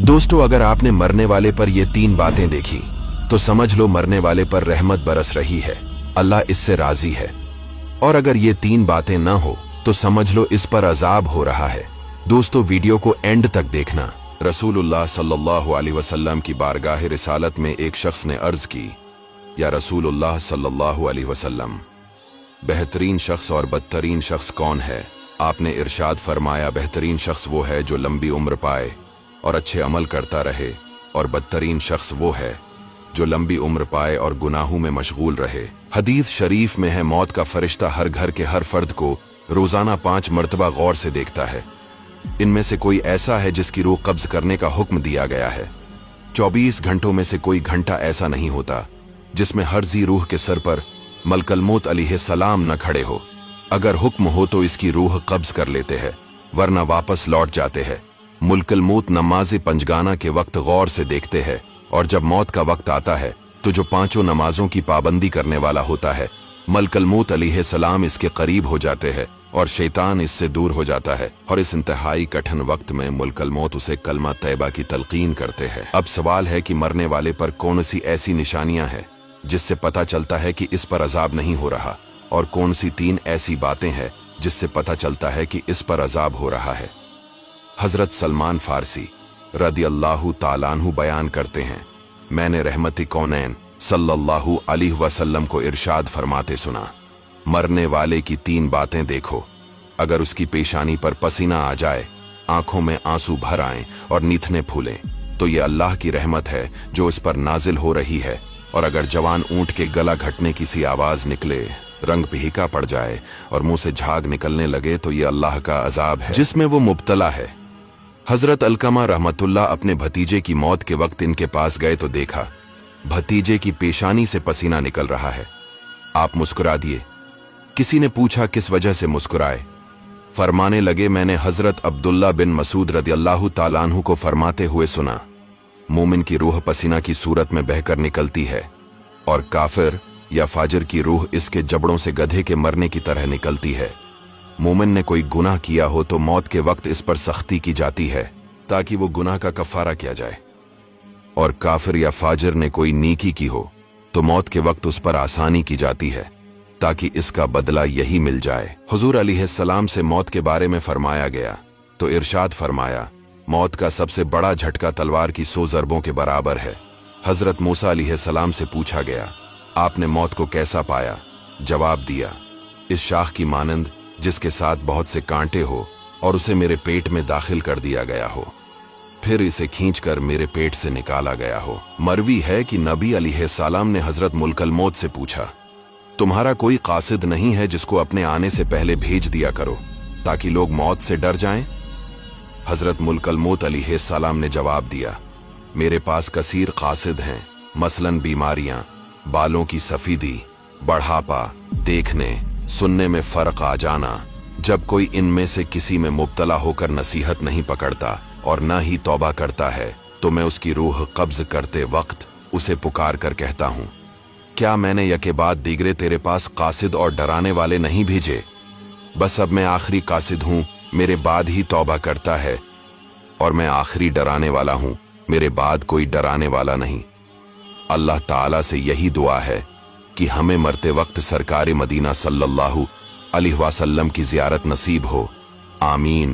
दोस्तों, अगर आपने मरने वाले पर ये 3 बातें देखी तो समझ लो मरने वाले पर रहमत बरस रही है, अल्लाह इससे राजी है। और अगर ये 3 बातें ना हो तो समझ लो इस पर अजाब हो रहा है। दोस्तों, वीडियो को एंड तक देखना। रसूलुल्लाह सल्लल्लाहु अलैहि वसल्लम की बारगाह रिसालत में एक शख्स ने अर्ज की, या रसूलुल्लाह सल्लल्लाहु अलैहि वसल्लम, बेहतरीन शख्स और बदतरीन शख्स कौन है? आपने इरशाद फरमाया, बेहतरीन शख्स वो है जो लंबी उम्र पाए और अच्छे अमल करता रहे, और बदतरीन शख्स वो है जो लंबी उम्र पाए और गुनाहों में मशगूल रहे। हदीस शरीफ में है, मौत का फरिश्ता हर घर के हर फर्द को रोजाना 5 मर्तबा गौर से देखता है। इनमें से कोई ऐसा है जिसकी रूह कब्ज करने का हुक्म दिया गया है। 24 घंटों में से कोई घंटा ऐसा नहीं होता जिसमें हर जी रूह के सर पर मलकल मौत अलैहिस्सलाम न खड़े हो। अगर हुक्म हो तो इसकी रूह कब्ज कर लेते हैं, वरना वापस लौट जाते हैं। मुल्कल मौत नमाज पंजगाना के वक्त गौर से देखते हैं, और जब मौत का वक्त आता है तो जो 5 नमाजों की पाबंदी करने वाला होता है, मलकल मौत अलैहिस्सलाम इसके करीब हो जाते हैं और शैतान इससे दूर हो जाता है। और इस इंतहाई कठिन वक्त में मुल्कल मौत उसे कलमा तैबा की तलकीन करते हैं। अब सवाल है कि मरने वाले पर कौन सी ऐसी निशानियां हैं जिससे पता चलता है कि इस पर अजाब नहीं हो रहा, और कौन सी 3 ऐसी बातें हैं जिससे पता चलता है कि इस पर अजाब हो रहा है। हजरत सलमान फारसी रदियल्लाहु ताला अन्हु बयान करते हैं, मैंने रहमती कौनैन सल्लल्लाहु अलैहि वसल्लम को इरशाद फरमाते सुना, मरने वाले की 3 बातें देखो। अगर उसकी पेशानी पर पसीना आ जाए, आंखों में आंसू भर आएं और नीथने फूलें, तो ये अल्लाह की रहमत है जो इस पर नाजिल हो रही है। और अगर जवान ऊंट के गला घटने की सी आवाज निकले, रंग फीका पड़ जाए और मुंह से झाग निकलने लगे, तो ये अल्लाह का अजाब है जिसमें वो मुब्तला है। हजरत अलकमा रहमतुल्लाह अपने भतीजे की मौत के वक्त इनके पास गए तो देखा भतीजे की पेशानी से पसीना निकल रहा है। आप मुस्कुरा दिए। किसी ने पूछा, किस वजह से मुस्कुराए? फरमाने लगे, मैंने हजरत अब्दुल्ला बिन मसूद रदियल्लाहु ताला अन्हु को फरमाते हुए सुना, मोमिन की रूह पसीना की सूरत में बहकर निकलती है, और काफिर या फाजिर की रूह इसके जबड़ों से गधे के मरने की तरह निकलती है। मोमिन ने कोई गुनाह किया हो तो मौत के वक्त इस पर सख्ती की जाती है ताकि वो गुनाह का कफारा किया जाए, और काफिर या फाजिर ने कोई नेकी की हो तो मौत के वक्त उस पर आसानी की जाती है ताकि इसका बदला यही मिल जाए। हुजूर अलैहिस्सलाम से मौत के बारे में फरमाया गया तो इरशाद फरमाया, मौत का सबसे बड़ा झटका तलवार की 100 ज़रबों के बराबर है। हजरत मूसा अलैहिस्सलाम से पूछा गया, आपने मौत को कैसा पाया? जवाब दिया, इस शाख की मानंद जिसके साथ बहुत से कांटे हो, और उसे मेरे पेट में दाखिल कर दिया गया हो, फिर इसे खींचकर मेरे पेट से निकाला गया हो। मरवी है कि नबी अलैहिस्सलाम ने हजरत मुल्कल मौत से पूछा, तुम्हारा कोई कासिद नहीं है जिसको अपने आने से पहले भेज दिया करो ताकि लोग मौत से डर जाएं? हजरत मुल्कल मौत अलैहिस्सलाम ने जवाब दिया, मेरे पास कसीर कासिद हैं, मसलन बीमारियां, बालों की सफेदी, बढ़ापा, देखने सुनने में फर्क आ जाना। जब कोई इनमें से किसी में मुब्तला होकर नसीहत नहीं पकड़ता और न ही तौबा करता है तो मैं उसकी रूह कब्ज करते वक्त उसे पुकार कर कहता हूं, क्या मैंने यके बाद दीगरे तेरे पास कासिद और डराने वाले नहीं भेजे? बस अब मैं आखिरी कासिद हूं, मेरे बाद ही तौबा करता है, और मैं आखिरी डराने वाला हूं, मेरे बाद कोई डराने वाला नहीं। अल्लाह ताला से यही दुआ है कि हमें मरते वक्त सरकार मदीना सल्लल्लाहु अलैहि वसल्लम की ज़ियारत नसीब हो। आमीन।